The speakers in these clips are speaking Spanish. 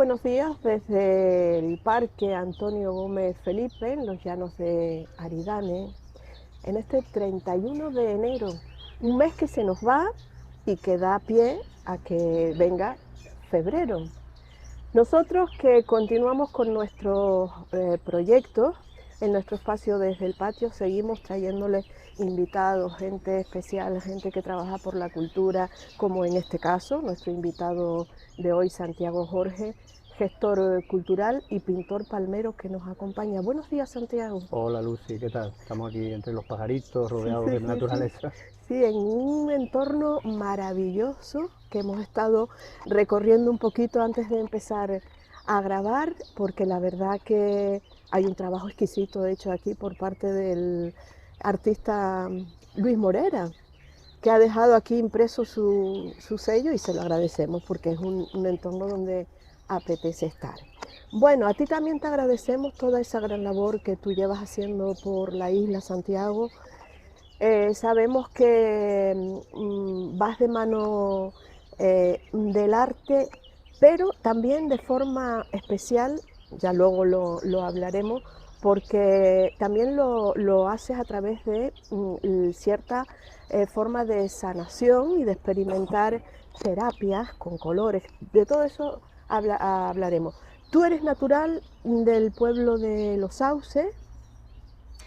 buenos días desde el Parque Antonio Gómez Felipe, en los llanos de Aridane, en este 31 de enero, un mes que se nos va y que da pie a que venga febrero. Nosotros que continuamos con nuestros proyectos en nuestro espacio desde el patio, seguimos trayéndoles invitados, gente especial, gente que trabaja por la cultura, como en este caso, nuestro invitado de hoy, Santiago Jorge, gestor cultural y pintor palmero que nos acompaña. Buenos días, Santiago. Hola Lucy, ¿qué tal? Estamos aquí entre los pajaritos, Sí, rodeados sí, de sí, sí. naturaleza. Sí, en un entorno maravilloso que hemos estado recorriendo un poquito antes de empezar a grabar, porque la verdad que hay un trabajo exquisito hecho aquí por parte del artista Luis Morera, que ha dejado aquí impreso su sello y se lo agradecemos porque es un entorno donde apetece estar. Bueno, a ti también te agradecemos toda esa gran labor que tú llevas haciendo por la isla Santiago. Sabemos que vas de mano del arte, pero también de forma especial, ya luego lo hablaremos, porque también lo haces a través de cierta forma de sanación y de experimentar terapias con colores. De todo eso hablaremos. Tú eres natural del pueblo de Los Sauces.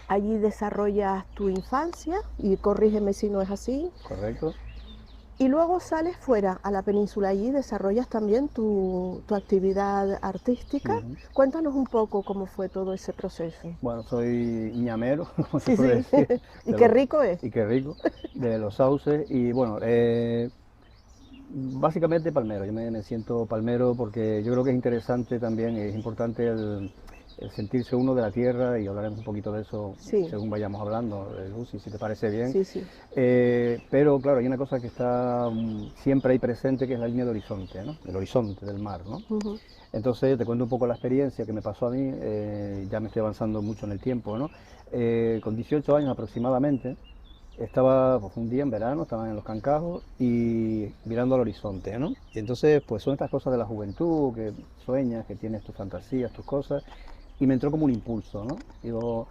Allí desarrollas tu infancia, y corrígeme si no es así, ¿Correcto? y luego sales fuera a la península. Allí desarrollas también tu actividad artística. Ujú. Cuéntanos un poco cómo fue todo ese proceso. Bueno, soy ñamero, como se Sí, puede sí, decir, y qué rico es. y qué rico, de los sauces. Y bueno, básicamente palmero. Yo me siento palmero porque yo creo que es interesante también, es importante el sentirse uno de la tierra y hablaremos un poquito de eso Sí, según vayamos hablando, Lucy, si te parece bien. sí, sí. Pero claro, hay una cosa que está siempre ahí presente, que es la línea de horizonte, ¿no? El horizonte del mar, ¿no? Ujú. Entonces te cuento un poco la experiencia que me pasó a mí, ya me estoy avanzando mucho en el tiempo, ¿no? Con 18 años aproximadamente, estaba pues, un día en verano, estaba en los Cancajos y mirando al horizonte, ¿no? Y entonces, pues son estas cosas de la juventud, que sueñas, que tienes tus fantasías, tus cosas, y me entró como un impulso, ¿no? Digo,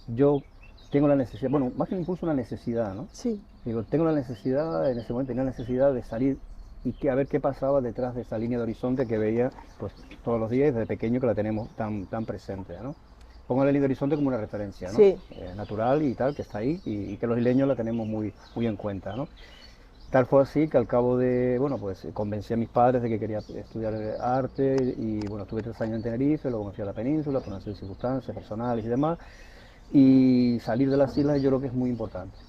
yo tengo la necesidad, bueno, más que un impulso, una necesidad, ¿no? Sí, Digo, tengo la necesidad, en ese momento tenía la necesidad de salir y que, a ver qué pasaba detrás de esa línea de horizonte que veía pues todos los días desde pequeño, que la tenemos tan presente, ¿no? Pongo la línea de horizonte como una referencia, ¿no? sí. Natural y tal, que está ahí y que los isleños la tenemos muy en cuenta, ¿no? Tal fue así que al cabo de, bueno, pues convencí a mis padres de que quería estudiar arte y bueno, estuve 3 años en Tenerife, luego me fui a la península por una serie de circunstancias personales y demás. Y salir de las islas yo creo que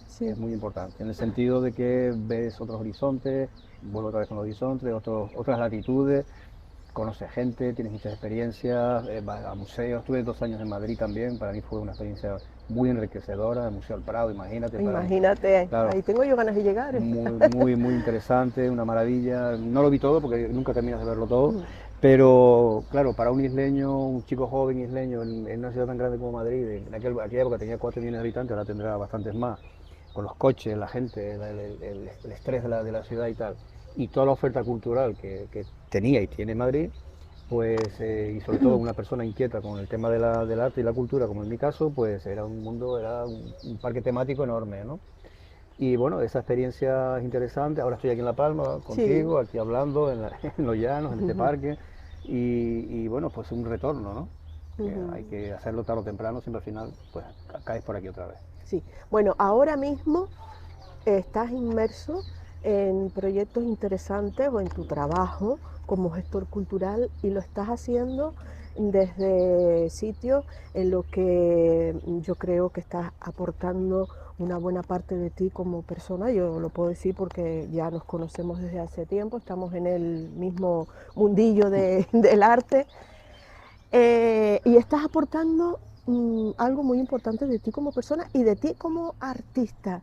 Sí. es muy importante, en el sentido de que ves otros horizontes, vuelvo otra vez con los horizontes, otras latitudes, conoces gente, tienes muchas experiencias, vas a museos, estuve 2 años en Madrid también, para mí fue una experiencia muy enriquecedora, el Museo del Prado, imagínate, para mí, Imagínate, claro, ahí tengo yo ganas de llegar. muy interesante, una maravilla. No lo vi todo porque nunca terminas de verlo todo, Mm. pero claro, para un isleño, un chico joven isleño en una ciudad tan grande como Madrid, aquella época tenía 4 millones de habitantes, ahora tendrá bastantes más, con los coches, la gente, el estrés de la ciudad y tal, y toda la oferta cultural que tenía y tiene Madrid, pues, y sobre todo una persona inquieta con el tema del arte y la cultura, como en mi caso, pues era un mundo, era un parque temático enorme, ¿no? Y bueno, esa experiencia es interesante. Ahora estoy aquí en La Palma Sí. contigo, aquí hablando en los llanos, en este parque. Y bueno, pues un retorno, ¿no? Que Ujú. hay que hacerlo tarde o temprano, siempre al final, pues caes por aquí otra vez. Sí. Bueno, ahora mismo estás inmerso en proyectos interesantes o en tu trabajo como gestor cultural, y lo estás haciendo desde sitios en los que yo creo que estás aportando una buena parte de ti como persona. Yo lo puedo decir porque ya nos conocemos desde hace tiempo, estamos en el mismo mundillo del arte, y estás aportando algo muy importante de ti como persona y de ti como artista.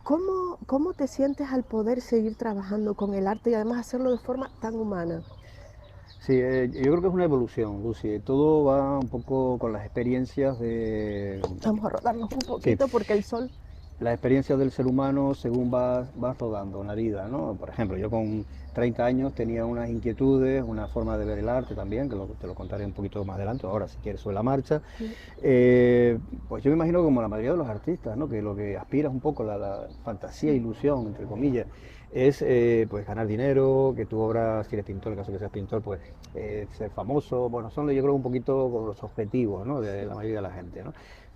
¿Cómo te sientes al poder seguir trabajando con el arte y además hacerlo de forma tan humana? Sí, yo creo que es una evolución, Lucy. Todo va un poco con las experiencias de... Vamos a rodarnos un Sí, poquito porque el sol... las experiencias del ser humano según vas rodando en la vida, ¿no? Por ejemplo, yo con 30 años tenía unas inquietudes, una forma de ver el arte también, que te lo contaré un poquito más adelante, ahora si quieres sobre la marcha. Eh, pues yo me imagino como la mayoría de los artistas, ¿no? Que lo que aspira es un poco la fantasía, ilusión, entre comillas, es pues ganar dinero, que tu obra, si eres pintor, en caso que seas pintor, pues ser famoso. Bueno, son yo creo un poquito con los objetivos, ¿no? De la mayoría de la gente, ¿no?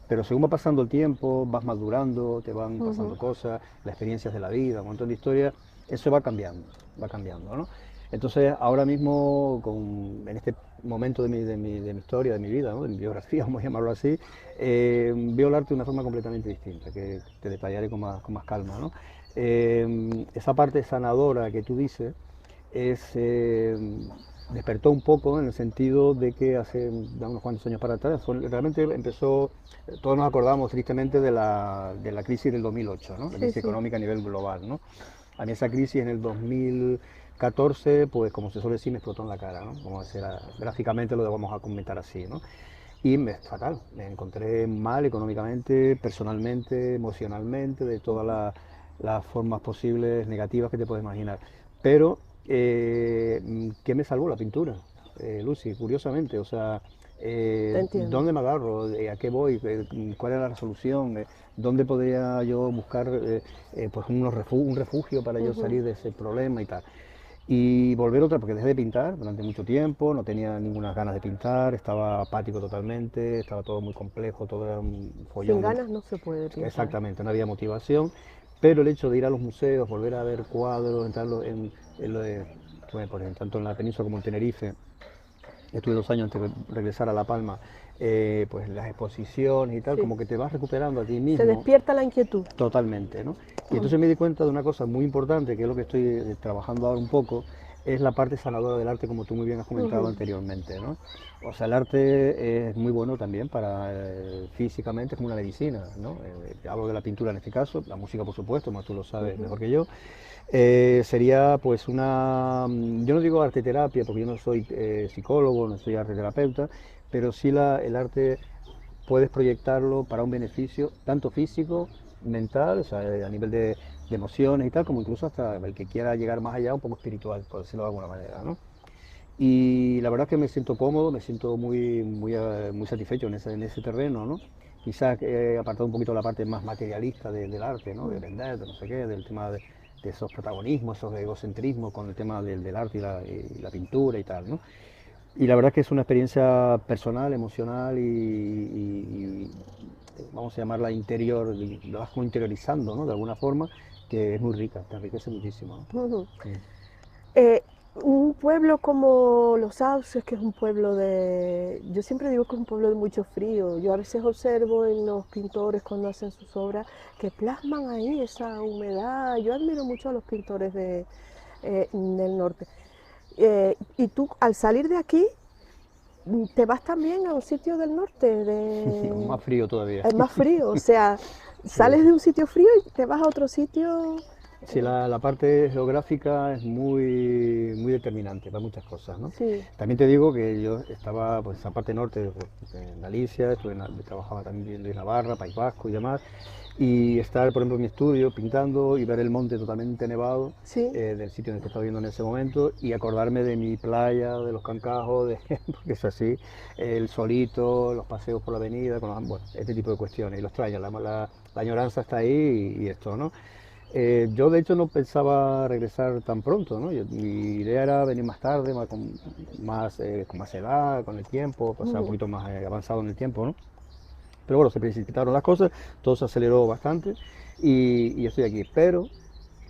Pero según va pasando el tiempo, vas madurando, te van pasando Ujú. cosas, las experiencias de la vida, un montón de historias, eso va cambiando, ¿no? Entonces, ahora mismo, en este momento de mi historia, de mi vida, ¿no? De mi biografía, vamos a llamarlo así, veo el arte de una forma completamente distinta, que te detallaré con más calma, ¿no? Esa parte sanadora que tú dices, es, despertó un poco en el sentido de que hace ya unos cuantos años para atrás, realmente empezó, todos nos acordamos tristemente de la crisis del 2008, ¿no? La Sí, crisis sí. económica a nivel global, ¿no? A mí esa crisis en el 2014, pues como se suele decir, me explotó en la cara, ¿no? Vamos a hacer, gráficamente lo vamos a comentar así, ¿no? Y fatal, me encontré mal económicamente, personalmente, emocionalmente, de todas las formas posibles negativas que te puedes imaginar. Pero, ¿qué me salvó? La pintura, Lucy, curiosamente. O sea, Te entiendo. ¿dónde me agarro? ¿A qué voy? ¿Cuál es la resolución? ¿Dónde podría yo buscar pues un refugio para yo Ujú. salir de ese problema y tal? Y volver otra, porque dejé de pintar durante mucho tiempo, no tenía ninguna ganas de pintar, estaba apático totalmente, estaba todo muy complejo, todo era un Sin follón. ganas no se puede pintar. Exactamente, no había motivación, pero el hecho de ir a los museos, volver a ver cuadros, entrar en lo de, bueno, por ejemplo, tanto en la península como en Tenerife, estuve 2 años antes de regresar a La Palma, pues las exposiciones y tal, Sí. como que te vas recuperando a ti Se mismo. despierta la inquietud. Totalmente, ¿no? Y Ujú. entonces me di cuenta de una cosa muy importante, que es lo que estoy trabajando ahora un poco, es la parte sanadora del arte, como tú muy bien has comentado Ujú. anteriormente, ¿no? O sea, el arte es muy bueno también para físicamente, es como una medicina, ¿no? Hablo de la pintura en este caso, la música por supuesto, como tú lo sabes Ujú. mejor que yo. Sería pues yo no digo arte terapia, porque yo no soy psicólogo, no soy arte terapeuta, pero sí el arte puedes proyectarlo para un beneficio tanto físico, mental, o sea, a nivel de emociones y tal, como incluso hasta el que quiera llegar más allá, un poco espiritual, por decirlo de alguna manera, ¿no? Y la verdad es que me siento cómodo, me siento muy satisfecho en ese terreno, ¿no? Quizás he apartado un poquito la parte más materialista del arte, ¿no? De Mm. vender, de no sé qué, del tema de esos protagonismos, esos egocentrismos con el tema del arte y la pintura y tal, ¿no? Y la verdad es que es una experiencia personal, emocional y vamos a llamarla interior, lo vas como interiorizando, ¿no? De alguna forma, que es muy rica, te enriquece muchísimo, ¿no? Ujú. Sí. Un pueblo como Los Sauces, que es un pueblo yo siempre digo que es un pueblo de mucho frío. Yo a veces observo en los pintores cuando hacen sus obras que plasman ahí esa humedad. Yo admiro mucho a los pintores del norte. Y tú, al salir de aquí, te vas también a un sitio del norte, Más frío todavía. es más frío, o sea, Sí. sales de un sitio frío y te vas a otro sitio. Sí, la parte geográfica es muy determinante para muchas cosas, ¿no? Sí, También te digo que yo estaba pues, en esa parte norte, pues, en Galicia, trabajaba también en Navarra, País Vasco y demás, y estar, por ejemplo, en mi estudio pintando y ver el monte totalmente nevado sí, del sitio en el que estaba viviendo en ese momento y acordarme de mi playa, de los cancajos, porque es así, el solito, los paseos por la avenida, bueno, este tipo de cuestiones, y los extraño, la añoranza está ahí y esto, ¿no? Yo de hecho no pensaba regresar tan pronto, ¿no? Mi idea era venir más tarde, con más edad, con el tiempo, pasar un ujú, poquito más avanzado en el tiempo, ¿no? Pero bueno, se precipitaron las cosas, todo se aceleró bastante y estoy aquí. Pero,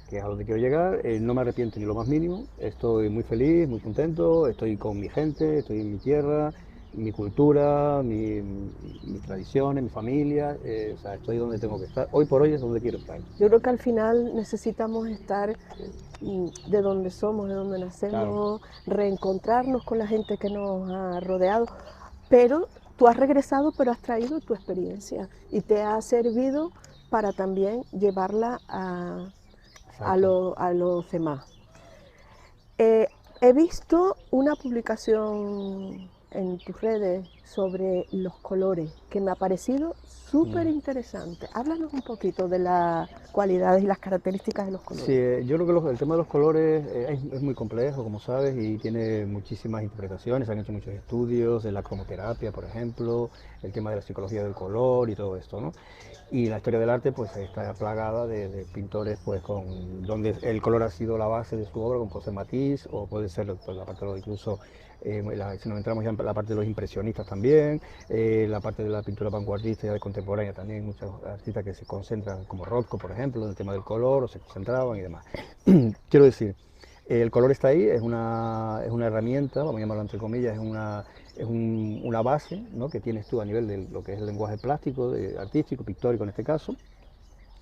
que es a donde quiero llegar, no me arrepiento ni lo más mínimo, estoy muy feliz, muy contento, estoy con mi gente, estoy en mi tierra, mi cultura, mis tradiciones, mi familia, o sea, estoy donde tengo que estar. Hoy por hoy es donde quiero estar. yo creo que al final necesitamos estar de donde somos, de donde Claro. nacemos, reencontrarnos con la gente que nos ha rodeado, pero tú has regresado, pero has traído tu experiencia y te ha servido para también llevarla Exacto. a los demás. Eh, He visto una publicación en tus redes sobre los colores que me ha parecido súper interesante. Háblanos un poquito de las cualidades y las características de los Sí, colores. yo creo que el tema de los colores es muy complejo, como sabes, y tiene muchísimas interpretaciones. Se han hecho muchos estudios de la cromoterapia, por ejemplo, el tema de la psicología del color y todo esto, ¿no? Y la historia del arte, pues está plagada de pintores, pues donde el color ha sido la base de su obra, como puede ser Matisse, o puede ser pues, la parte de incluso, si nos entramos ya en la parte de los impresionistas también, la parte de la pintura vanguardista y de contemporánea también, muchos artistas que se concentran, como Rothko, por ejemplo, en el tema del color, o se concentraban y demás. Quiero decir, el color está ahí, es una herramienta, vamos a llamarlo entre comillas, una base, ¿no?, que tienes tú a nivel de lo que es el lenguaje plástico, artístico, pictórico en este caso,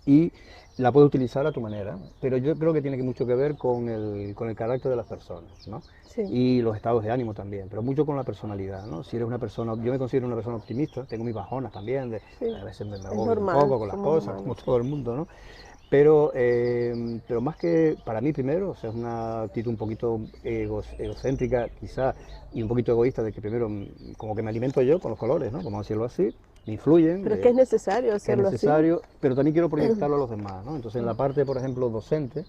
y la puedes utilizar a tu manera, pero yo creo que tiene mucho que ver con el carácter de las personas, ¿no? Sí, Y los estados de ánimo también, pero mucho con la personalidad, ¿no? Si eres una persona, yo me considero una persona optimista, tengo mis bajonas también, sí, a veces me es agobio un normal, poco con las somos cosas, como humanos, sí. todo el mundo, ¿no? Pero más que para mí primero, o sea, es una actitud un poquito egocéntrica quizá y un poquito egoísta de que primero como que me alimento yo con los colores, ¿no? Vamos a decirlo así, me influyen, Pero es que es necesario que es hacerlo así. necesario, pero también quiero proyectarlo a los demás, ¿no? Entonces en la parte, por ejemplo, docente,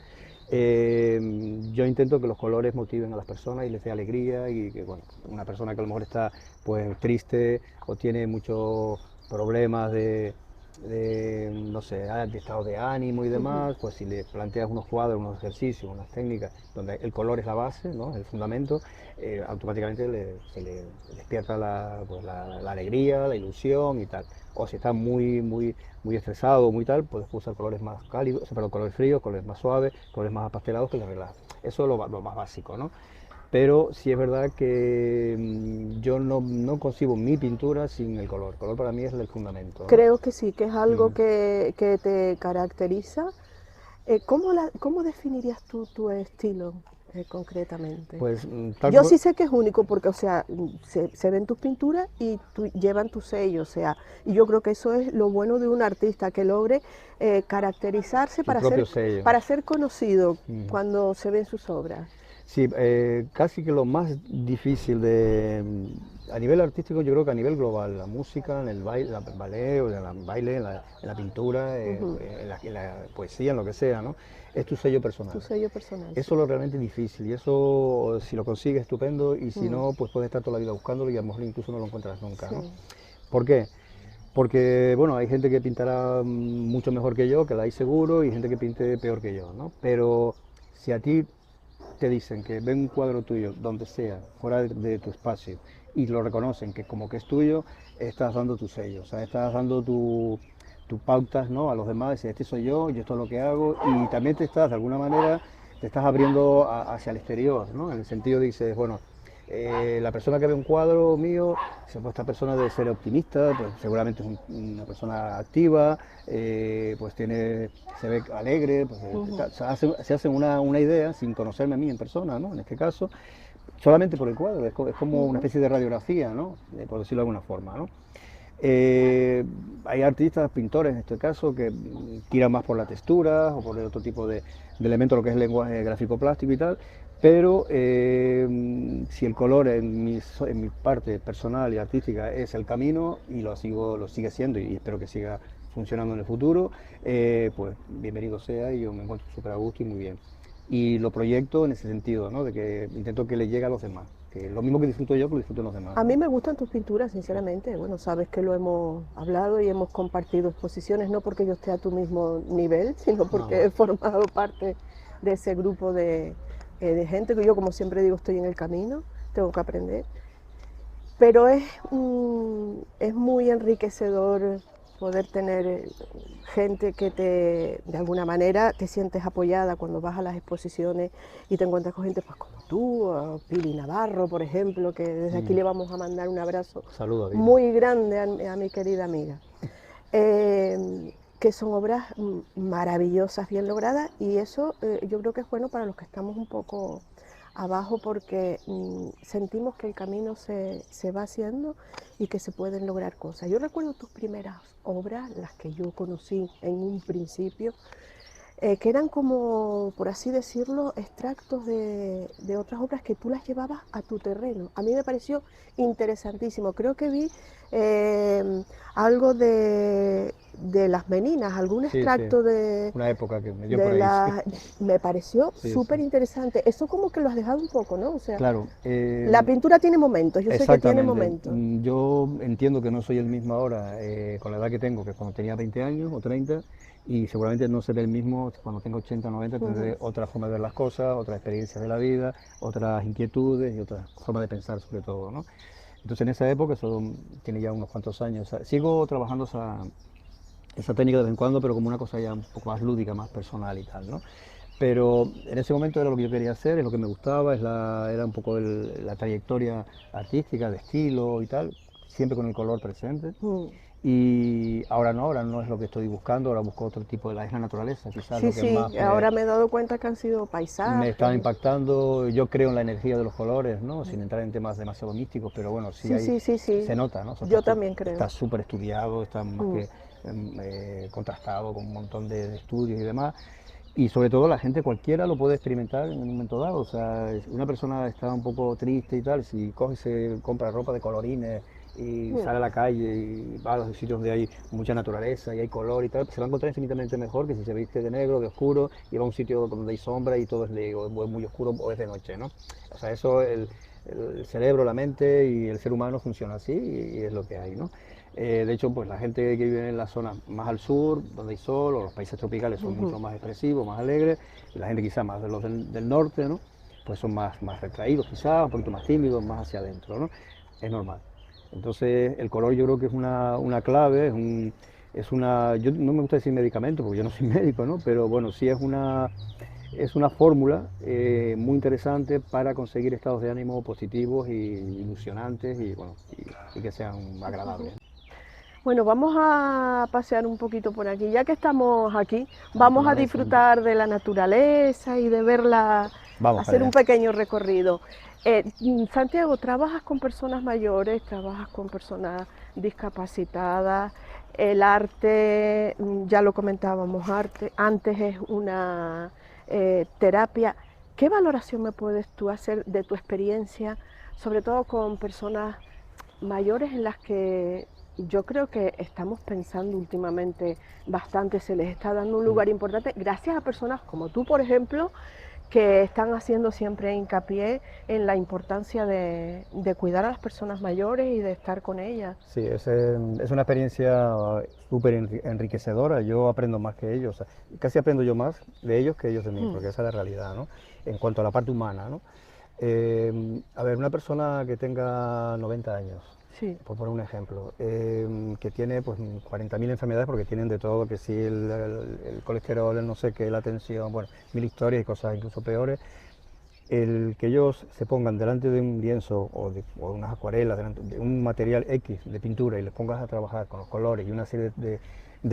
yo intento que los colores motiven a las personas y les dé alegría y que, bueno, una persona que a lo mejor está pues triste o tiene muchos problemas no sé, de estado de ánimo y Ujú. demás, pues si le planteas unos cuadros, unos ejercicios, unas técnicas donde el color es la base, ¿no?, el fundamento, automáticamente se le despierta la alegría, la ilusión y tal. O si está muy estresado, muy tal, puedes usar colores más cálidos, perdón, colores fríos, colores más suaves, colores más apastelados que le relajan. Eso es lo más básico, ¿no? Pero sí es verdad que yo no concibo mi pintura sin el color. El color para mí es el fundamento, ¿no? Creo que sí, que es algo Mm. que te caracteriza. ¿Cómo definirías tú tu estilo concretamente? Pues tal Yo como... sí sé que es único porque, o sea, se ven tus pinturas y llevan tu sello, o sea, y yo creo que eso es lo bueno de un artista, que logre caracterizarse su propio sello. para ser conocido Mm. cuando se ven sus obras. Sí, casi que lo más difícil a nivel artístico, yo creo que a nivel global, la música, en el baile, ballet, o en el baile, en la pintura, Ujú. en la poesía, en lo que sea, ¿no? Es tu sello Tu personal. sello personal, Eso sí. es lo realmente difícil y eso si lo consigues estupendo y si Mm, no, pues puedes estar toda la vida buscándolo y a lo mejor incluso no lo encuentras nunca, ¿no? sí. ¿Por qué? Porque, bueno, hay gente que pintará mucho mejor que yo, que la hay seguro, y gente que pinte peor que yo, ¿no? Pero si a ti te dicen que ven un cuadro tuyo, donde sea, fuera de tu espacio, y lo reconocen que como que es tuyo, estás dando tu sello, o sea, estás dando tus pautas, ¿no?, a los demás, decir, este soy yo esto es lo que hago, y también te estás, de alguna manera, te estás abriendo hacia el exterior, ¿no? En el sentido dices, bueno, la persona que ve un cuadro mío, dice, pues esta persona debe ser optimista, pues seguramente es una persona activa, pues se ve alegre, pues, Ujú. se hace una idea sin conocerme a mí en persona, ¿no? En este caso, solamente por el cuadro, es como una Ujú. especie de radiografía, ¿no? Por decirlo de alguna forma, ¿no? Hay artistas, pintores en este caso, que tiran más por la textura o por el otro tipo de elementos, lo que es el lenguaje gráfico plástico y tal, pero si el color en mi parte personal y artística es el camino y lo sigue siendo y espero que siga funcionando en el futuro, pues bienvenido sea y yo me encuentro súper a gusto y muy bien. Y lo proyecto en ese sentido, ¿no?, de que intento que le llegue a los demás, que lo mismo que disfruto yo, que lo disfruten los demás, A ¿no? mí me gustan tus pinturas, sinceramente. Bueno, sabes que lo hemos hablado y hemos compartido exposiciones, no porque yo esté a tu mismo nivel, sino No, porque he formado parte de ese grupo de gente que yo, como siempre digo, estoy en el camino, tengo que aprender. Pero es muy enriquecedor poder tener gente que de alguna manera, te sientes apoyada cuando vas a las exposiciones y te encuentras con gente pues como tú, o Pili Navarro, por ejemplo, que desde aquí mm. le vamos a mandar un abrazo Saludo a Viri. muy grande a mi querida amiga. Que son obras maravillosas, bien logradas, y eso yo creo que es bueno para los que estamos un poco abajo porque sentimos que el camino se va haciendo y que se pueden lograr cosas. Yo recuerdo tus primeras obras, las que yo conocí en un principio, que eran como, por así decirlo, extractos de otras obras que tú las llevabas a tu terreno. A mí me pareció interesantísimo. Creo que vi algo de las meninas, algún Sí, sí, extracto de, una época que me dio por de ahí, sí. las... Me pareció Sí, sí. súper interesante. Eso como que lo has dejado un poco, ¿no? O sea, Claro, la pintura tiene momentos, yo sé que tiene exactamente. momentos. Yo entiendo que no soy el mismo ahora con la edad que tengo que cuando tenía 20 años o 30 y seguramente no seré el mismo cuando tenga 80 o 90, Ujú. tendré otra forma de ver las cosas, otras experiencias de la vida, otras inquietudes y otra forma de pensar sobre todo, ¿no? Entonces en esa época, eso tiene ya unos cuantos años, sigo trabajando esa técnica de vez en cuando, pero como una cosa ya un poco más lúdica, más personal y tal, ¿no? Pero en ese momento era lo que yo quería hacer, es lo que me gustaba, era un poco la trayectoria artística, de estilo y tal, siempre con el color presente. Mm. Y ahora no es lo que estoy buscando, ahora busco otro tipo de la naturaleza, quizás Sí, lo que sí, más ahora me he dado cuenta que han sido me está paisajes. impactando. Yo creo en la energía de los colores, ¿no? Sin entrar en temas demasiado místicos, pero bueno, sí Sí, hay, sí, sí, sí, se nota, ¿no? Eso yo también está creo. súper estudiado, está más Mm. que contrastado con un montón de estudios y demás. Y sobre todo la gente cualquiera lo puede experimentar en un momento dado. O sea, si una persona está un poco triste y tal, si coge y se compra ropa de colorines y Mm. sale a la calle y va a los sitios donde hay mucha naturaleza y hay color y tal, se va a encontrar infinitamente mejor que si se viste de negro, de oscuro y va a un sitio donde hay sombra y todo o es muy oscuro o es de noche, ¿no? O sea, eso, el cerebro, la mente y el ser humano funciona así y es lo que hay, ¿no? De hecho, pues la gente que vive en las zonas más al sur, donde hay sol, o los países tropicales son Ujú. mucho más expresivos, más alegres, y la gente quizá más de los del norte, ¿no? Pues son más retraídos quizás, un poquito más tímidos, más hacia adentro, ¿no? Es normal. Entonces, el color yo creo que es una clave, yo no me gusta decir medicamento, porque yo no soy médico, ¿no? Pero bueno, sí es una fórmula muy interesante para conseguir estados de ánimo positivos y ilusionantes y, bueno, y que sean agradables. Bueno, vamos a pasear un poquito por aquí. Ya que estamos aquí, La vamos a naturaleza. disfrutar de la naturaleza y de verla, Vamos para hacer un allá. pequeño recorrido. Santiago, ¿trabajas con personas mayores? ¿Trabajas con personas discapacitadas? El arte, ya lo comentábamos, antes es una terapia. ¿Qué valoración me puedes tú hacer de tu experiencia, sobre todo con personas mayores en las que yo creo que estamos pensando últimamente bastante, se les está dando un Mm. lugar importante gracias a personas como tú, por ejemplo, que están haciendo siempre hincapié en la importancia de cuidar a las personas mayores y de estar con ellas. Sí, es una experiencia súper enriquecedora. Yo aprendo más que ellos. O sea, casi aprendo yo más de ellos que ellos de mí, Mm. porque esa es la realidad, ¿no? En cuanto a la parte humana, ¿no? A ver, una persona que tenga 90 años, Sí. por poner un ejemplo, que tiene pues 40.000 enfermedades porque tienen de todo, que si el colesterol, el no sé qué, la tensión, bueno, mil historias y cosas incluso peores, el que ellos se pongan delante de un lienzo o unas acuarelas, delante de un material X de pintura y les pongas a trabajar con los colores y una serie de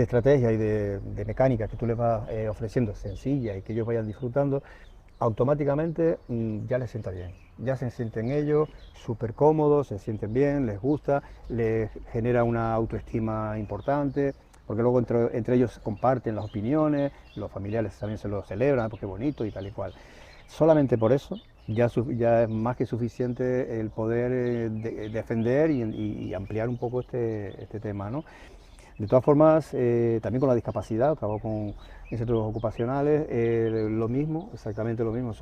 estrategias y de mecánicas que tú les vas ofreciendo sencillas y que ellos vayan disfrutando, automáticamente ya les sienta bien. Ya se sienten ellos súper cómodos, se sienten bien, les gusta, les genera una autoestima importante, porque luego entre ellos comparten las opiniones, los familiares también se lo celebran, porque es bonito y tal y cual. Solamente por eso ya es más que suficiente el poder defender y ampliar un poco este tema, ¿no? De todas formas, también con la discapacidad, trabajo con institutos ocupacionales, lo mismo, exactamente lo mismo,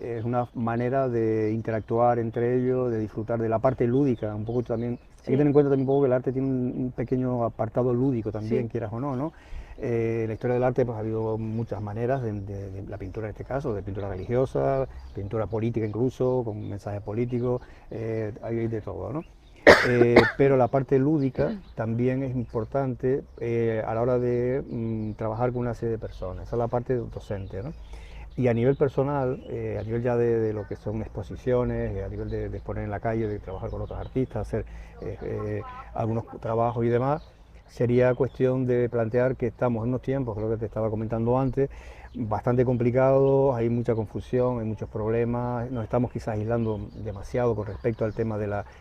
es una manera de interactuar entre ellos, de disfrutar de la parte lúdica, un poco también, hay que tener Sí, en cuenta también un poco que el arte tiene un pequeño apartado lúdico también, sí. quieras o no, ¿no? En la historia del arte pues, ha habido muchas maneras de la pintura en este caso, de pintura religiosa, pintura política incluso, con mensajes políticos, hay de todo, ¿no? Pero la parte lúdica también es importante a la hora de trabajar con una serie de personas, esa es la parte docente, ¿no? Y a nivel personal, a nivel ya de lo que son exposiciones, a nivel de exponer en la calle, de trabajar con otros artistas, hacer algunos trabajos y demás, sería cuestión de plantear que estamos en unos tiempos, creo que te estaba comentando antes, bastante complicados, hay mucha confusión, hay muchos problemas, nos estamos quizás aislando demasiado con respecto al tema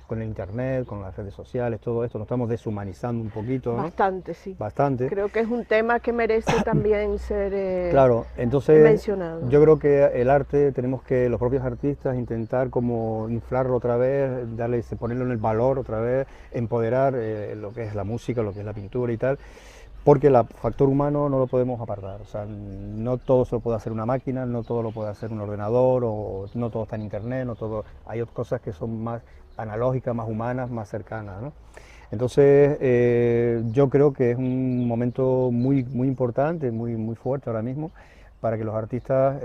con el internet, con las redes sociales, todo esto, nos estamos deshumanizando un poquito, ¿no? Bastante, sí. Bastante. Creo que es un tema que merece también ser Claro, entonces mencionado. yo creo que el arte tenemos que los propios artistas intentar como inflarlo otra vez, ponerlo en el valor otra vez, empoderar lo que es la música, lo que es la pintura y tal, porque el factor humano no lo podemos apartar, o sea, no todo se lo puede hacer una máquina, no todo lo puede hacer un ordenador, o no todo está en internet, no todo, hay otras cosas que son más analógicas, más humanas, más cercanas, ¿no? Entonces, yo creo que es un momento muy, muy importante, muy, muy fuerte ahora mismo, para que los artistas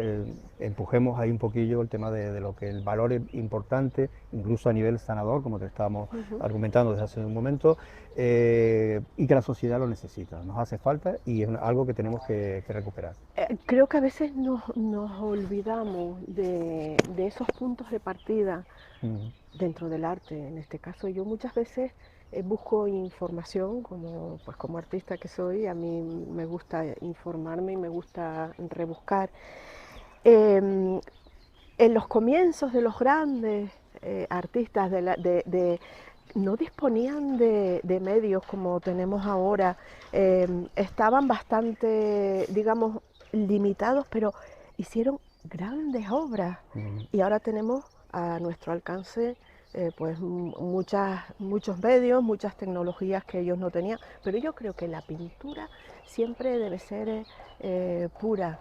empujemos ahí un poquillo el tema de lo que el valor es importante, incluso a nivel sanador, como te estábamos argumentando desde hace un momento, y que la sociedad lo necesita, nos hace falta y es algo que tenemos que recuperar. Creo que a veces nos olvidamos de esos puntos de partida dentro del arte. En este caso, yo muchas veces busco información, pues como artista que soy, a mí me gusta informarme y me gusta rebuscar. En los comienzos de los grandes artistas no disponían de medios como tenemos ahora, estaban bastante, digamos, limitados, pero hicieron grandes obras y ahora tenemos a nuestro alcance pues muchos medios, muchas tecnologías que ellos no tenían, pero yo creo que la pintura siempre debe ser pura.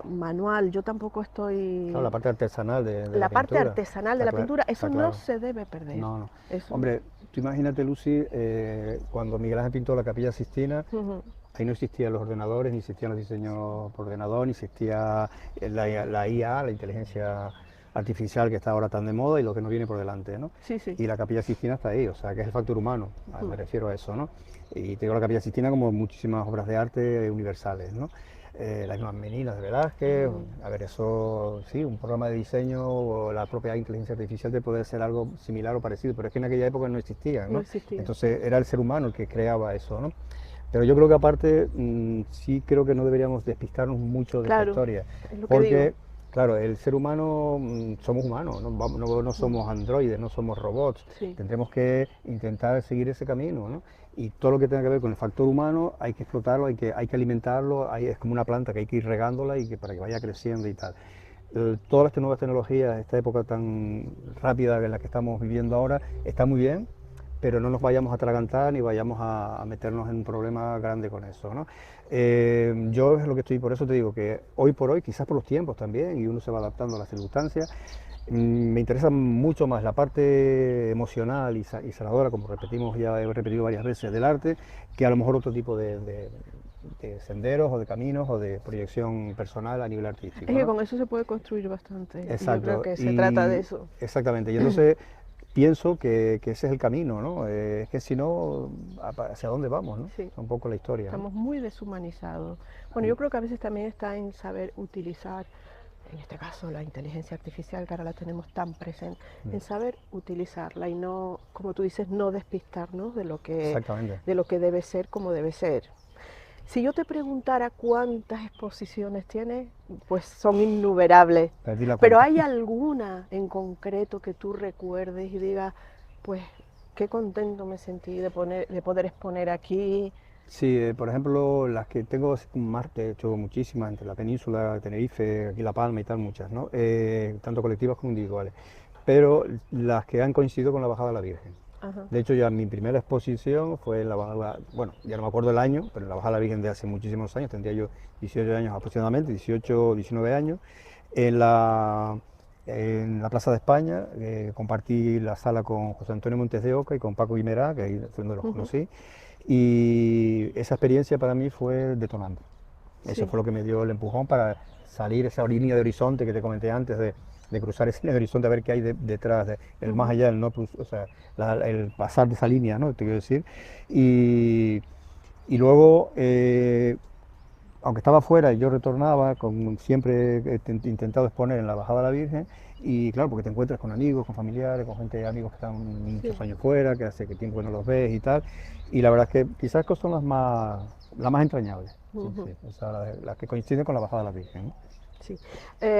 Manual, yo tampoco estoy... Claro, la parte artesanal de la la parte pintura. artesanal de la pintura, eso Claro. no se debe perder. No, no. Eso. Hombre, tú imagínate, Lucy, cuando Miguel Ángel pintó la Capilla Sixtina, ahí no existían los ordenadores, ni existían los diseños por ordenador, ni existía la IA, la inteligencia artificial que está ahora tan de moda y lo que nos viene por delante, ¿no? Sí, sí. Y la Capilla Sixtina está ahí, o sea, que es el factor humano, me refiero a eso, ¿no? Y te digo la Capilla Sixtina como muchísimas obras de arte universales, ¿no? Las mismas Meninas de Velázquez, a ver, eso sí, un programa de diseño o la propia inteligencia artificial te puede ser algo similar o parecido, pero es que en aquella época no existía, ¿no? No existía. Entonces era el ser humano el que creaba eso, ¿no? Pero yo creo que aparte sí creo que no deberíamos despistarnos mucho de esta historia, es lo que porque digo. claro, el ser humano somos humanos, no somos androides, no somos robots, Sí. tendremos que intentar seguir ese camino, ¿no? Y todo lo que tenga que ver con el factor humano hay que explotarlo, hay que alimentarlo, es como una planta que hay que ir regándola y para que vaya creciendo y tal. Todas estas nuevas tecnologías, esta época tan rápida en la que estamos viviendo ahora, está muy bien, pero no nos vayamos a atragantar ni vayamos a meternos en un problema grande con eso, ¿no? Yo es lo que estoy, por eso te digo que hoy por hoy, quizás por los tiempos también, y uno se va adaptando a las circunstancias, me interesa mucho más la parte emocional y sanadora, como repetimos ya, he repetido varias veces, del arte, que a lo mejor otro tipo de senderos o de caminos o de proyección personal a nivel artístico. Es que ¿no? con eso se puede construir bastante. Exacto. Yo creo que se trata de eso. Exactamente. Y entonces pienso que ese es el camino, ¿no? Es que si no, ¿hacia dónde vamos, no? Sí. Un poco la historia. Estamos muy deshumanizados. Bueno, yo creo que a veces también está en saber utilizar, en este caso la inteligencia artificial, que ahora la tenemos tan presente, en saber utilizarla y no, como tú dices, no despistarnos de lo que debe ser como debe ser. Si yo te preguntara cuántas exposiciones tienes, pues son innumerables. Pero ¿hay alguna en concreto que tú recuerdes y digas, pues qué contento me sentí de poder exponer aquí? Sí, por ejemplo, las que tengo más, he hecho muchísimas, entre la península, Tenerife, aquí La Palma y tal, muchas, ¿no? Tanto colectivas como individuales. Pero las que han coincidido con la Bajada de la Virgen. Ajá. De hecho, ya mi primera exposición fue en la Bajada, bueno, ya no me acuerdo el año, pero en la Bajada de la Virgen de hace muchísimos años, tendría yo 18 años aproximadamente, 18, 19 años, en la Plaza de España, compartí la sala con José Antonio Montes de Oca y con Paco Guimerá, que ahí fue donde los conocí, y esa experiencia para mí fue detonante. Eso fue lo que me dio el empujón para salir esa línea de horizonte que te comenté antes, de cruzar ese línea de horizonte, a ver qué hay detrás, el más allá, el no, o sea, el pasar de esa línea, ¿no? Te quiero decir. Y luego, aunque estaba fuera, yo retornaba, siempre he intentado exponer en la Bajada de la Virgen, y claro, porque te encuentras con amigos, con familiares, con gente, amigos que están muchos Sí. años fuera, que hace que tiempo que no los ves y tal, y la verdad es que quizás que son las más entrañables, sí, Ujú. sí, o sea, las que coinciden con la Bajada de la Virgen, ¿no? Sí.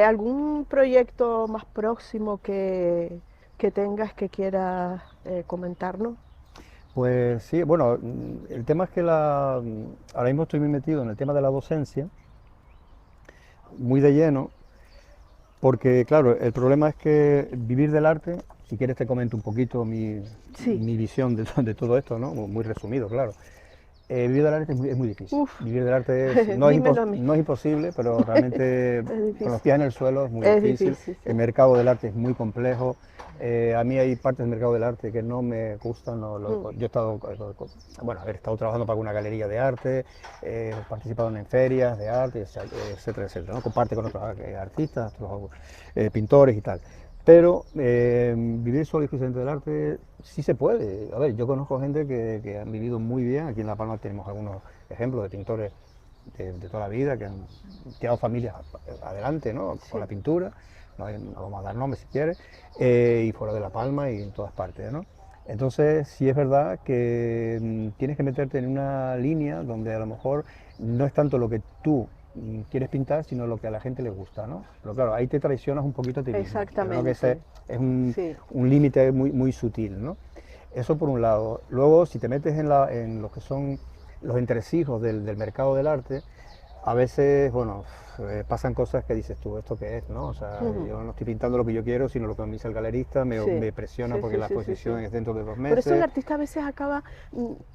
¿Algún proyecto más próximo que tengas que quieras comentarnos? Pues sí, bueno, el tema es que ahora mismo estoy muy metido en el tema de la docencia, muy de lleno, porque claro, el problema es que vivir del arte, si quieres te comento un poquito Sí. mi visión de todo esto, ¿no? Muy resumido, claro. Vivir del arte es muy difícil. Uf, Vivir del arte dímelo a mí. no es imposible, pero realmente Es con los difícil. pies en el suelo es muy Es difícil. difícil, El sí. mercado del arte es muy complejo. A mí hay partes del mercado del arte que no me gustan. Mm. Yo he estado, bueno, he estado trabajando para una galería de arte, he participado en ferias de arte, etcétera, etcétera, ¿no? Comparte con otros artistas, otros, pintores y tal. Pero vivir solo y exclusivamente del arte sí se puede. A ver, yo conozco gente que han vivido muy bien. Aquí en La Palma tenemos algunos ejemplos de pintores de toda la vida que han tirado familias adelante, ¿no? Con la Sí, pintura. No vamos a dar nombres si quieres. Y fuera de La Palma y en todas partes, ¿no? Entonces, sí es verdad que tienes que meterte en una línea donde a lo mejor no es tanto lo que tú quieres pintar, sino lo que a la gente le gusta, ¿no? Pero claro, ahí te traicionas un poquito a ti mismo. Yo creo que ese exactamente. es Sí. un límite muy, muy sutil, ¿no? Eso por un lado. Luego, si te metes en lo que son los entresijos del mercado del arte, a veces, bueno, pasan cosas que dices tú, ¿esto qué es? ¿No? O sea, Ujú. yo no estoy pintando lo que yo quiero, sino lo que me dice el galerista, Sí, me presiona sí, porque sí, la sí, sí, sí. exposición es dentro de dos Por eso el meses. artista a veces acaba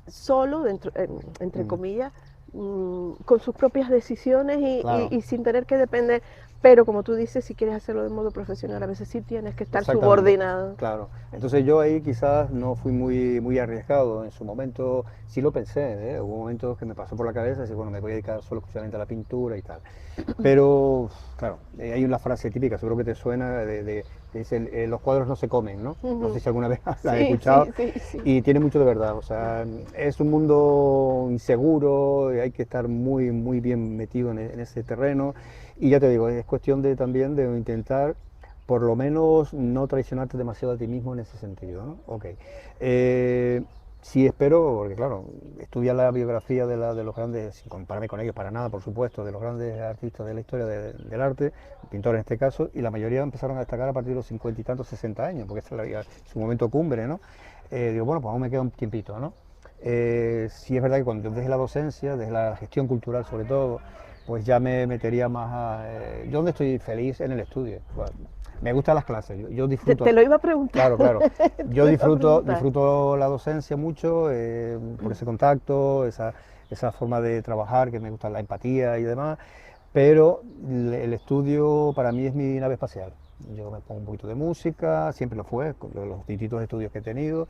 solo, entre Mm, comillas, con sus propias decisiones claro, y sin tener que depender. Pero como tú dices, si quieres hacerlo de modo profesional, a veces sí tienes que estar exactamente, subordinado. claro. Entonces yo ahí quizás no fui muy arriesgado. En su momento sí lo pensé, ¿eh? Hubo momentos que me pasó por la cabeza, decir, bueno, me voy a dedicar solo exclusivamente a la pintura y tal. Pero, claro, hay una frase típica, seguro que te suena, que dice, los cuadros no se comen, ¿no? No sé Ujú. si alguna vez la has Sí, escuchado, sí, sí, sí. y tiene mucho de verdad. O sea, es un mundo inseguro, y hay que estar muy bien metido en ese terreno. Y ya te digo, es cuestión también de intentar, por lo menos, no traicionarte demasiado a ti mismo en ese sentido, ¿no? Ok. Eh, Sí, espero, porque claro, estudiar la biografía de los grandes, sin compararme con ellos para nada, por supuesto, de los grandes artistas de la historia del arte, pintores en este caso, y la mayoría empezaron a destacar a partir de los 50 y tantos, 60 años, porque ese es su momento cumbre, ¿no? Digo, bueno, pues aún me queda un tiempito, ¿no? Sí es verdad que cuando deje la docencia, desde la gestión cultural sobre todo, pues ya me metería más yo donde estoy feliz en el estudio. Bueno, me gustan las clases, yo Te disfruto. lo iba a preguntar. Claro, claro. Te Yo lo iba a preguntar. disfruto la docencia mucho por ese contacto, esa forma de trabajar, que me gusta la empatía y demás, pero el estudio para mí es mi nave espacial. Yo me pongo un poquito de música, siempre lo fue, con los distintos estudios que he tenido,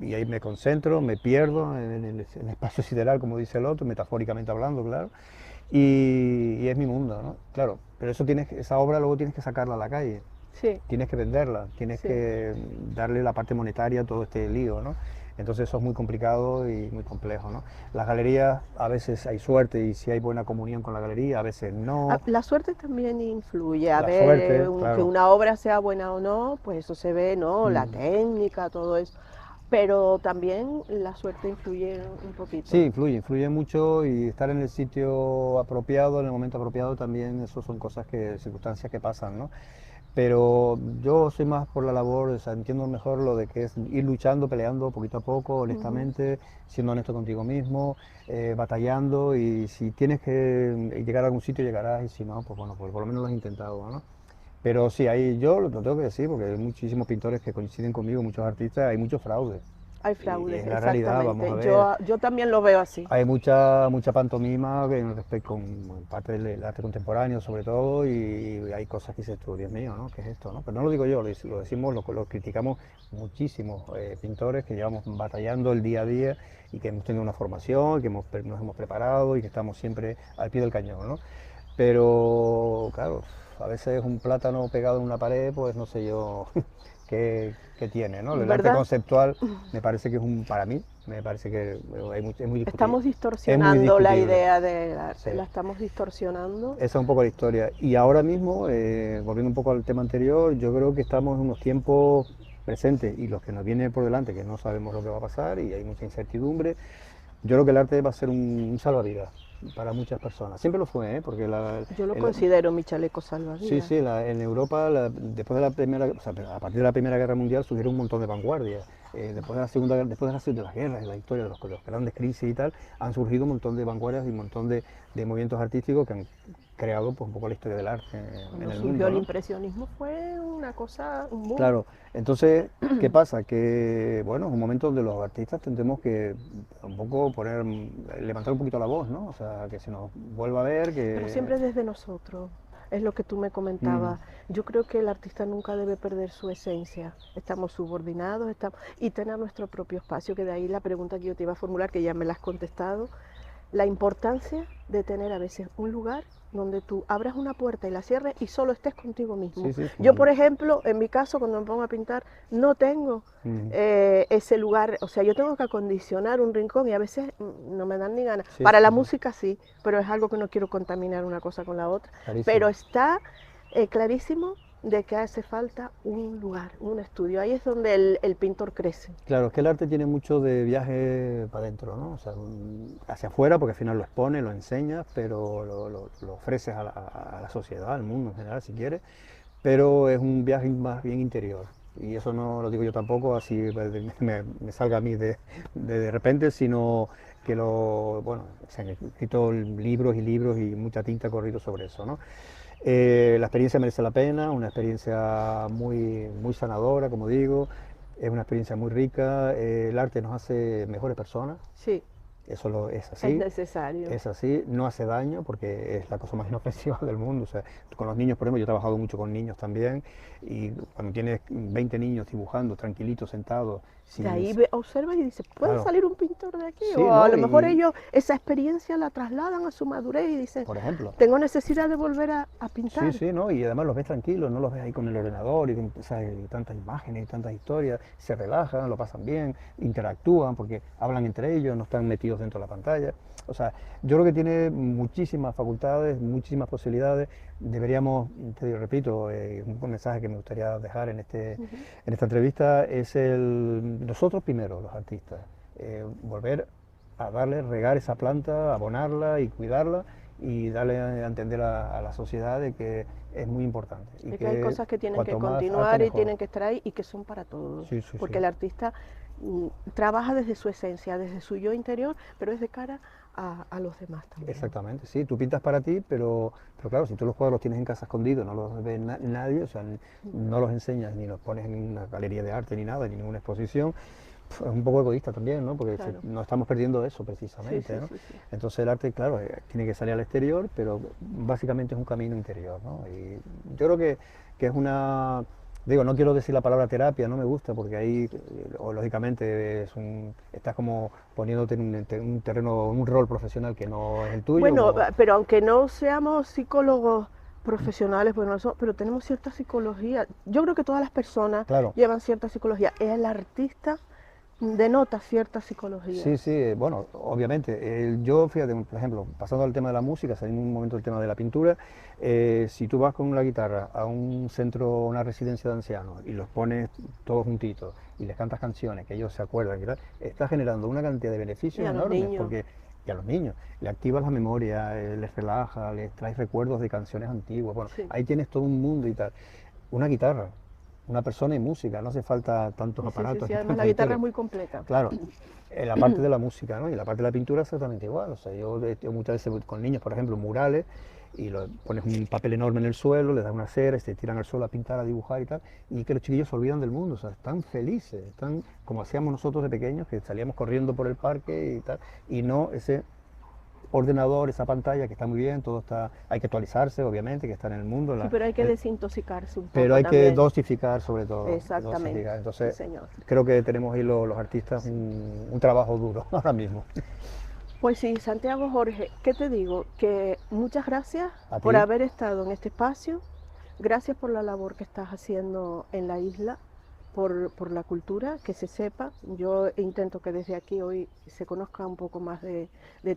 y ahí me concentro, me pierdo en el espacio sideral, como dice el otro, metafóricamente hablando, claro, y es mi mundo, ¿no? Claro, pero esa obra luego tienes que sacarla a la calle, Sí, tienes que venderla, tienes sí. que darle la parte monetaria a todo este lío, ¿no? Entonces eso es muy complicado y muy complejo, ¿no? Las galerías a veces hay suerte y si hay buena comunión con la galería, a veces Ah, no. la suerte también influye. A La ver, suerte, que claro. una obra sea buena o no, pues eso se ve, ¿no? La Mm. técnica, todo eso. Pero también la suerte influye un Sí, poquito. influye mucho y estar en el sitio apropiado, en el momento apropiado también, eso son cosas circunstancias que pasan, ¿no? Pero yo soy más por la labor, o sea, entiendo mejor lo de que es ir luchando, peleando poquito a poco, Ujú. honestamente, siendo honesto contigo mismo, batallando y si tienes que llegar a algún sitio llegarás y si no, pues bueno, pues por lo menos lo has intentado, ¿no? Pero sí, ahí yo lo tengo que decir porque hay muchísimos pintores que coinciden conmigo, muchos artistas, hay mucho fraude. Hay Y fraudes, es la realidad, vamos a exactamente. ver. Yo también lo veo así. Hay mucha pantomima en parte del arte contemporáneo sobre todo y hay cosas que dices tú, Dios mío, ¿no? ¿Qué es esto? ¿No? Pero no lo digo yo, lo decimos, lo criticamos muchísimos pintores que llevamos batallando el día a día y que hemos tenido una formación, nos hemos preparado y que estamos siempre al pie del cañón, ¿no? Pero claro, a veces un plátano pegado en una pared, pues no sé yo qué tiene, ¿no? El arte ¿Verdad? conceptual me parece que para mí, Me parece que es muy Estamos discutible. distorsionando la discutible. idea del arte, Sí. la estamos distorsionando. Esa es un poco la historia. Y ahora mismo, volviendo un poco al tema anterior, yo creo que estamos en unos tiempos presentes y los que nos vienen por delante, que no sabemos lo que va a pasar y hay mucha incertidumbre. Yo creo que el arte va a ser un salvavidas para muchas personas. Siempre lo fue, ¿eh? Porque Yo lo el- considero mi chaleco sí, salvavidas. sí, en Europa, después de la primera, o sea, a partir de la Primera Guerra Mundial surgieron un montón de vanguardias. Después de la Segunda, después de las guerras, de la historia, de los grandes crisis y tal, han surgido un montón de vanguardias y un montón de movimientos artísticos que han creado pues, un poco la historia del arte en Cuando el surgió mundo, el ¿no? impresionismo fue una cosa, un boom. Claro, entonces, ¿qué pasa? Que, bueno, es un momento donde los artistas tendremos que un poco levantar un poquito la voz, ¿no? O sea, que se nos vuelva a ver, Pero que... siempre desde nosotros. Es lo que tú me Mm, comentabas. Yo creo que el artista nunca debe perder su esencia. Estamos subordinados y tener nuestro propio espacio, que de ahí la pregunta que yo te iba a formular, que ya me la has contestado, la importancia de tener a veces un lugar donde tú abras una puerta y la cierres y solo estés contigo mismo. sí, sí, Yo, por ejemplo, en mi caso, cuando me pongo a pintar, no tengo mm, ese lugar, o sea, yo tengo que acondicionar un rincón y a veces no me dan ni ganas. sí, Para sí, la sí, música sí, pero es algo que no quiero contaminar una cosa con la otra. Pero clarísimo. está clarísimo de que hace falta un lugar, un estudio. Ahí es donde el pintor crece. Claro, es que el arte tiene mucho de viaje para adentro, ¿no? O sea, hacia afuera, porque al final lo expone, lo enseñas, pero lo ofreces a la sociedad, al mundo en general, si quieres, pero es un viaje más bien interior. Y eso no lo digo yo tampoco, así me salga a mí de repente, sino que bueno, se han escrito libros y libros y mucha tinta ha corrido sobre eso, ¿no? La experiencia merece la pena, una experiencia muy, muy sanadora, como digo, es una experiencia muy rica, el arte nos hace mejores personas, Sí, es necesario. es así, no hace daño porque es la cosa más inofensiva del mundo. O sea, con los niños, por ejemplo, yo he trabajado mucho con niños también y cuando tienes 20 niños dibujando, tranquilitos, sentados, De sin... ahí observas y dices, ¿puede Claro, salir un pintor de aquí? sí, O a ¿no? lo mejor ellos esa experiencia la trasladan a su madurez y dicen, Por ejemplo, tengo necesidad de volver a sí, pintar. sí, ¿no? Y además los ves tranquilos, no los ves ahí con el ordenador ¿sabes? Y tantas imágenes y tantas historias, se relajan, lo pasan bien, interactúan porque hablan entre ellos, no están metidos dentro de la pantalla. O sea, yo creo que tiene muchísimas facultades, muchísimas posibilidades. Deberíamos, repito, un mensaje que me gustaría dejar Ujú. en esta entrevista es nosotros primero, los artistas, volver a darle, regar esa planta, abonarla y cuidarla y darle a entender a la sociedad de que es muy importante y De que hay que cosas que tienen que cuanto más arte continuar y mejor. tienen que estar ahí y que son para todos. Sí, sí, Porque sí, el artista trabaja desde su esencia, desde su yo interior, pero es de cara a los demás también. exactamente, sí, tú pintas para ti, pero claro, si tú los cuadros los tienes en casa escondidos, no los ve nadie, o sea, no los enseñas ni los pones en una galería de arte ni nada, ni ninguna exposición, es un poco egoísta también, ¿no? Porque Claro. no estamos perdiendo eso Sí, precisamente, sí, ¿no? sí, sí. Entonces el arte, claro, tiene que salir al exterior, pero básicamente es un camino interior, ¿no? Y yo creo que es una, digo, no quiero decir la palabra terapia, no me gusta, porque ahí, o, lógicamente, estás como poniéndote en un terreno, en un rol profesional que no es el tuyo, Bueno, como, pero aunque no seamos psicólogos profesionales, bueno, pero tenemos cierta psicología. Yo creo que todas las personas claro. llevan cierta psicología. El artista denota cierta psicología. Sí, sí, bueno, obviamente. Yo, fíjate, por ejemplo, pasando al tema de la música, saliendo un momento del tema de la pintura, si tú vas con la guitarra a un centro, una residencia de ancianos y los pones todos juntitos y les cantas canciones que ellos se acuerdan, y tal, estás generando una cantidad de Y beneficios a los enormes niños. porque y a los niños le activas la memoria, les relaja, les traes recuerdos de canciones antiguas. Bueno, Sí, ahí tienes todo un mundo y tal. Una guitarra, una persona y música, no hace falta tantos sí, sí, sí, aparatos sí. y Además la tantas guitarra es historias. muy completa. Claro, en la parte de la música, ¿no? Y en la parte de la pintura exactamente igual. O sea, yo muchas veces con niños, por ejemplo, murales, y pones un papel enorme en el suelo, les das una cera, y se tiran al suelo a pintar, a dibujar y tal, y que los chiquillos se olvidan del mundo, o sea, están felices, están como hacíamos nosotros de pequeños, que salíamos corriendo por el parque y tal, y no ese ordenador, esa pantalla que está muy bien, todo está, hay que actualizarse, obviamente, que está en el mundo, Sí, pero hay que desintoxicarse un pero poco hay que también. dosificar sobre todo, Exactamente, dosificar. sí, Entonces, señor. creo que tenemos ahí los artistas un trabajo duro ahora mismo. Pues sí, Santiago Jorge, ¿qué te digo? Que muchas gracias A por ti, haber estado en este espacio, gracias por la labor que estás haciendo en la isla por la cultura, que se sepa. Yo intento que desde aquí hoy se conozca un poco más de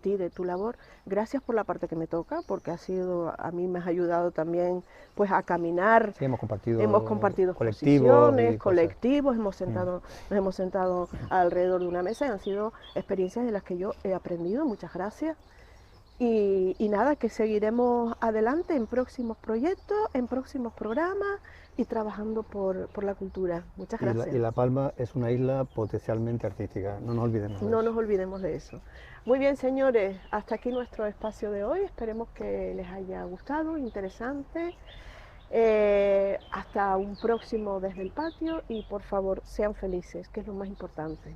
ti, de tu labor. Gracias por la parte que me toca, porque a mí me has ayudado también pues a caminar. Sí, hemos Hemos compartido compartido colectivos exposiciones, y cosas. colectivos, nos hemos sentado alrededor de una mesa y han sido experiencias de las que yo he aprendido. Muchas gracias. Y nada, que seguiremos adelante en próximos proyectos, en próximos programas y trabajando por la cultura. Muchas gracias. Y La Palma es una isla potencialmente artística, no nos olvidemos de No eso. nos olvidemos de eso. Muy bien, señores, hasta aquí nuestro espacio de hoy. Esperemos que les haya gustado, interesante. Hasta un próximo Desde el Patio y por favor sean felices, que es lo más importante.